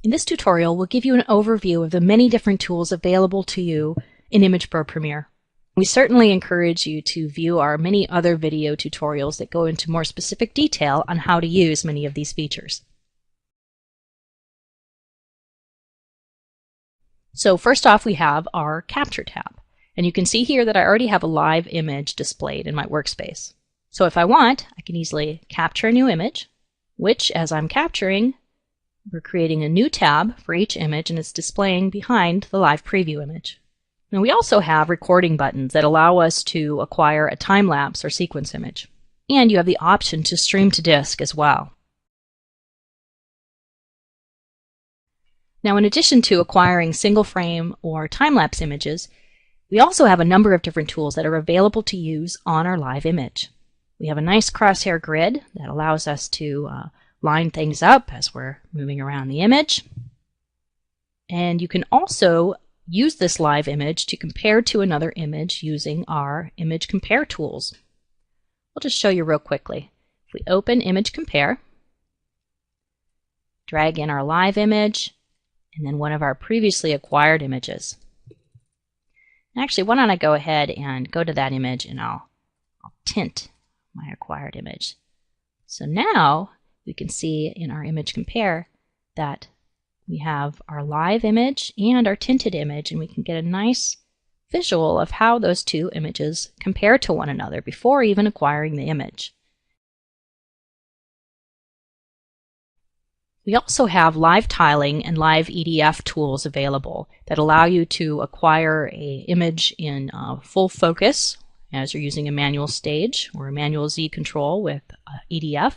In this tutorial, we'll give you an overview of the many different tools available to you in Image Pro Premiere. We certainly encourage you to view our many other video tutorials that go into more specific detail on how to use many of these features. So first off, we have our Capture tab. And you can see here that I already have a live image displayed in my workspace. So if I want, I can easily capture a new image, which as I'm capturing, we're creating a new tab for each image and it's displaying behind the live preview image. Now we also have recording buttons that allow us to acquire a time-lapse or sequence image. And you have the option to stream to disk as well. Now in addition to acquiring single frame or time-lapse images, we also have a number of different tools that are available to use on our live image. We have a nice crosshair grid that allows us to line things up as we're moving around the image. And you can also use this live image to compare to another image using our image compare tools. We'll just show you real quickly. If we open Image Compare, drag in our live image, and then one of our previously acquired images. Actually, why don't I go ahead and go to that image and I'll tint my acquired image. So now we can see in our image compare that we have our live image and our tinted image, and we can get a nice visual of how those two images compare to one another before even acquiring the image. We also have live tiling and live EDF tools available that allow you to acquire an image in full focus as you're using a manual stage or a manual Z control with EDF,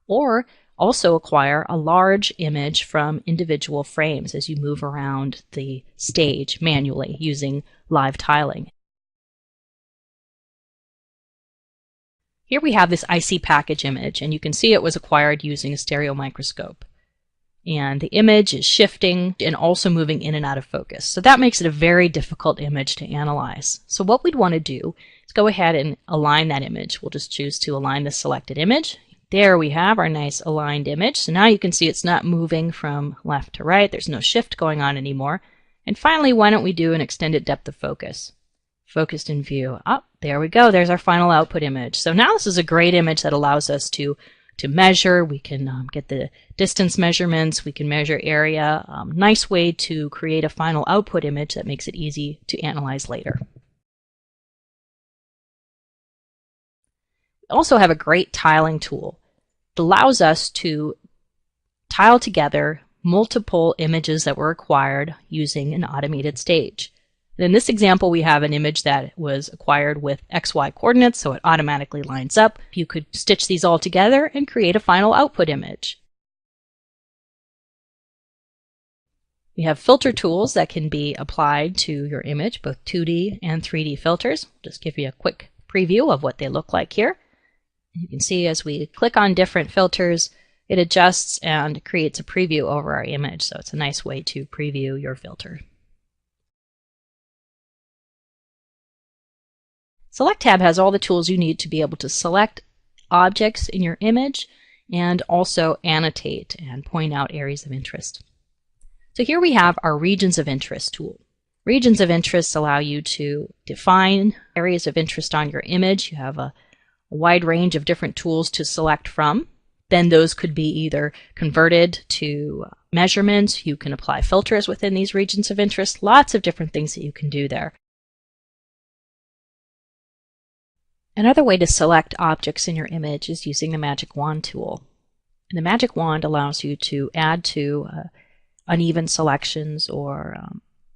or also acquire a large image from individual frames as you move around the stage manually using live tiling. Here we have this IC package image, and you can see it was acquired using a stereo microscope. And the image is shifting and also moving in and out of focus. So that makes it a very difficult image to analyze. So what we'd want to do is go ahead and align that image. We'll just choose to align the selected image. There we have our nice aligned image. So now you can see it's not moving from left to right. There's no shift going on anymore. And finally, why don't we do an extended depth of focus? Focused in view. Oh, there we go. There's our final output image. So now this is a great image that allows us to measure. We can get the distance measurements. We can measure area. Nice way to create a final output image that makes it easy to analyze later. We also have a great tiling tool. It allows us to tile together multiple images that were acquired using an automated stage. In this example, we have an image that was acquired with XY coordinates, so it automatically lines up. You could stitch these all together and create a final output image. We have filter tools that can be applied to your image, both 2D and 3D filters. I'll just give you a quick preview of what they look like here. You can see as we click on different filters, it adjusts and creates a preview over our image, so it's a nice way to preview your filter. Select tab has all the tools you need to be able to select objects in your image and also annotate and point out areas of interest. So here we have our regions of interest tool. Regions of interest allow you to define areas of interest on your image. You have a wide range of different tools to select from. Then those could be either converted to measurements. You can apply filters within these regions of interest. Lots of different things that you can do there. Another way to select objects in your image is using the Magic Wand tool. And the Magic Wand allows you to add to uneven selections or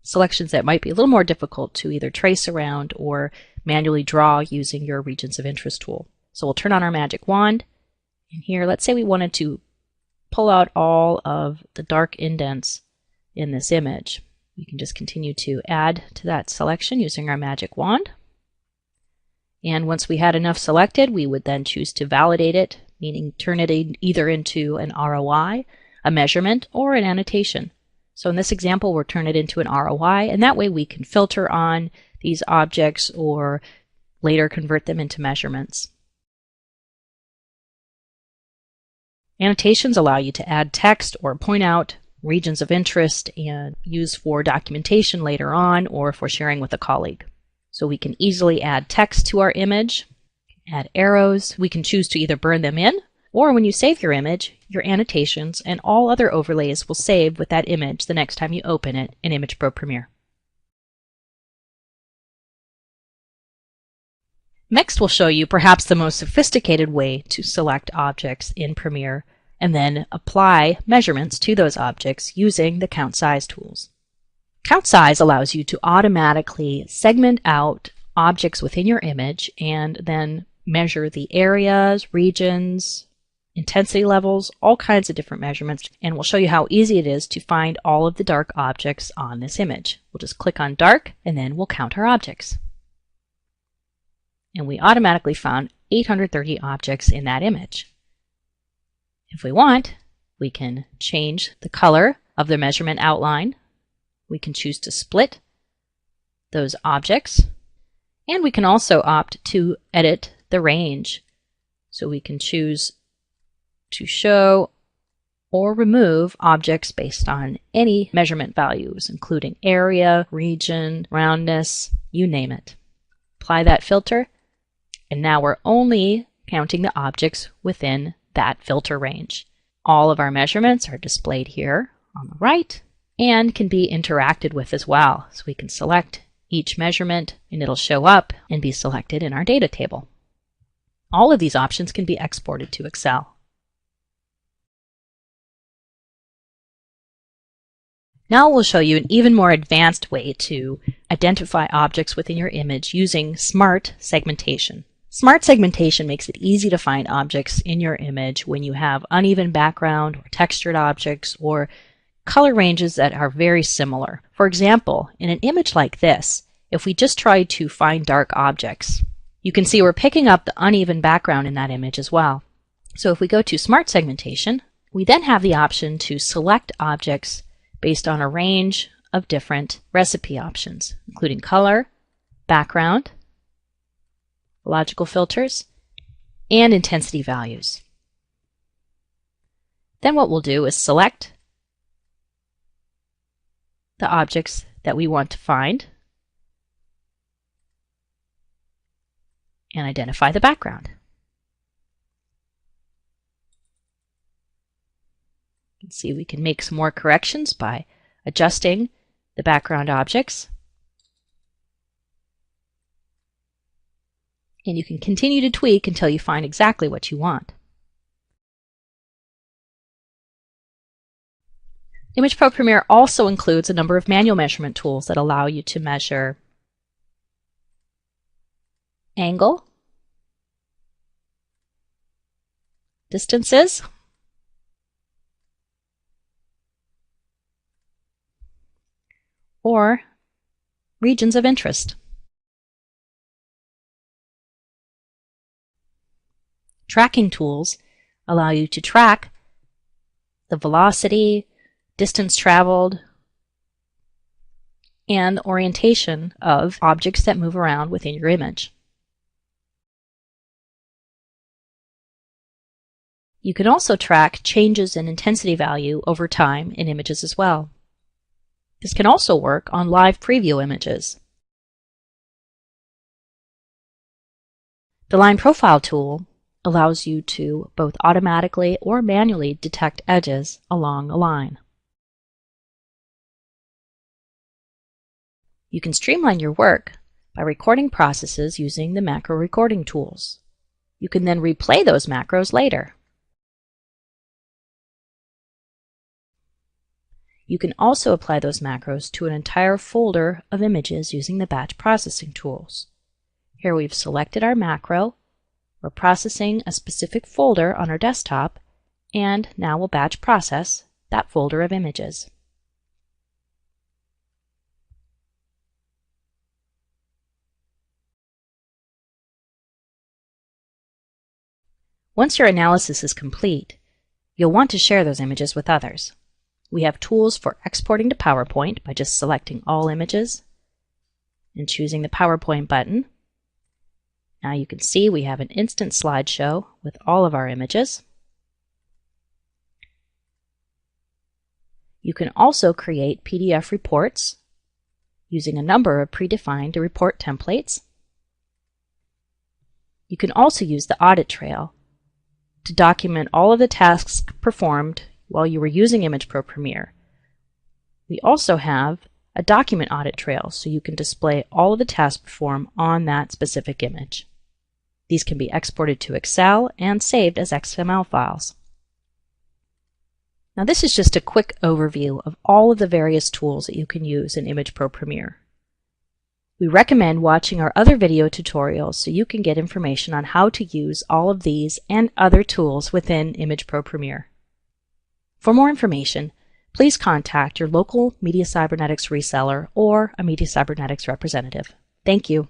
selections that might be a little more difficult to either trace around or manually draw using your regions of interest tool. So we'll turn on our Magic Wand, and here let's say we wanted to pull out all of the dark indents in this image. We can just continue to add to that selection using our Magic Wand. And once we had enough selected, we would then choose to validate it, meaning turn it either into an ROI, a measurement, or an annotation. So in this example, we'll turn it into an ROI, and that way we can filter on these objects or later convert them into measurements. Annotations allow you to add text or point out regions of interest and use for documentation later on or for sharing with a colleague. So we can easily add text to our image, add arrows. We can choose to either burn them in, or when you save your image, your annotations and all other overlays will save with that image the next time you open it in Image Pro Premiere. Next, we'll show you perhaps the most sophisticated way to select objects in Premiere and then apply measurements to those objects using the Count Size tools. Count Size allows you to automatically segment out objects within your image and then measure the areas, regions, intensity levels, all kinds of different measurements, and we'll show you how easy it is to find all of the dark objects on this image. We'll just click on dark and then we'll count our objects. And we automatically found 830 objects in that image. If we want, we can change the color of the measurement outline. We can choose to split those objects, and we can also opt to edit the range. So we can choose to show or remove objects based on any measurement values, including area, region, roundness, you name it. Apply that filter, and now we're only counting the objects within that filter range. All of our measurements are displayed here on the right and can be interacted with as well. So we can select each measurement and it'll show up and be selected in our data table. All of these options can be exported to Excel. Now we'll show you an even more advanced way to identify objects within your image using smart segmentation. Smart segmentation makes it easy to find objects in your image when you have uneven background or textured objects or color ranges that are very similar. For example, in an image like this, if we just try to find dark objects, you can see we're picking up the uneven background in that image as well. So if we go to Smart Segmentation, we then have the option to select objects based on a range of different recipe options, including color, background, logical filters, and intensity values. Then what we'll do is select the objects that we want to find and identify the background. You can see we can make some more corrections by adjusting the background objects. And you can continue to tweak until you find exactly what you want. Image Pro Premiere also includes a number of manual measurement tools that allow you to measure angle, distances, or regions of interest. Tracking tools allow you to track the velocity, distance traveled, and orientation of objects that move around within your image. You can also track changes in intensity value over time in images as well. This can also work on live preview images. The Line Profile tool allows you to both automatically or manually detect edges along a line. You can streamline your work by recording processes using the macro recording tools. You can then replay those macros later. You can also apply those macros to an entire folder of images using the batch processing tools. Here we've selected our macro. We're processing a specific folder on our desktop, and now we'll batch process that folder of images. Once your analysis is complete, you'll want to share those images with others. We have tools for exporting to PowerPoint by just selecting all images and choosing the PowerPoint button. Now you can see we have an instant slideshow with all of our images. You can also create PDF reports using a number of predefined report templates. You can also use the audit trail to document all of the tasks performed while you were using Image Pro Premiere. We also have a document audit trail, so you can display all of the tasks performed on that specific image. These can be exported to Excel and saved as XML files. Now this is just a quick overview of all of the various tools that you can use in Image Pro Premiere. We recommend watching our other video tutorials so you can get information on how to use all of these and other tools within Image Pro Premiere. For more information, please contact your local Media Cybernetics reseller or a Media Cybernetics representative. Thank you.